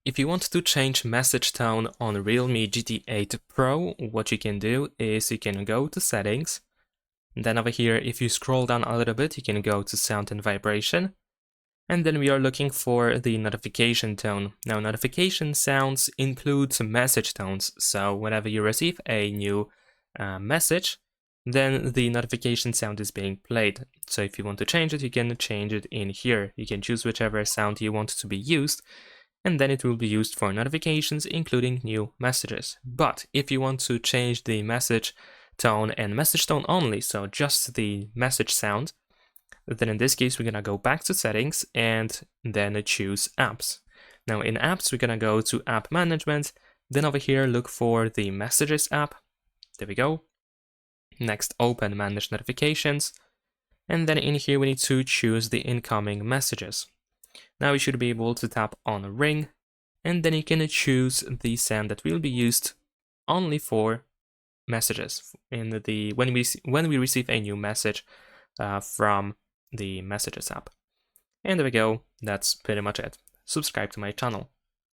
If you want to change message tone on Realme GT8 Pro, what you can do is you can go to settings. Then over here, if you scroll down a little bit, you can go to sound and vibration. And then we are looking for the notification tone. Now, notification sounds includes message tones. So whenever you receive a new message, then the notification sound is being played. So if you want to change it, you can change it in here. You can choose whichever sound you want to be used, and then it will be used for notifications, including new messages. But if you want to change the message tone and message tone only, so just the message sound, then in this case, we're gonna go back to settings and then choose apps. Now in apps, we're gonna go to app management, then over here, look for the messages app. There we go. Next, open manage notifications. And then in here, we need to choose the incoming messages. Now you should be able to tap on ring, and then you can choose the sound that will be used only for messages in the when we receive a new message from the messages app. And there we go. That's pretty much it. Subscribe to my channel.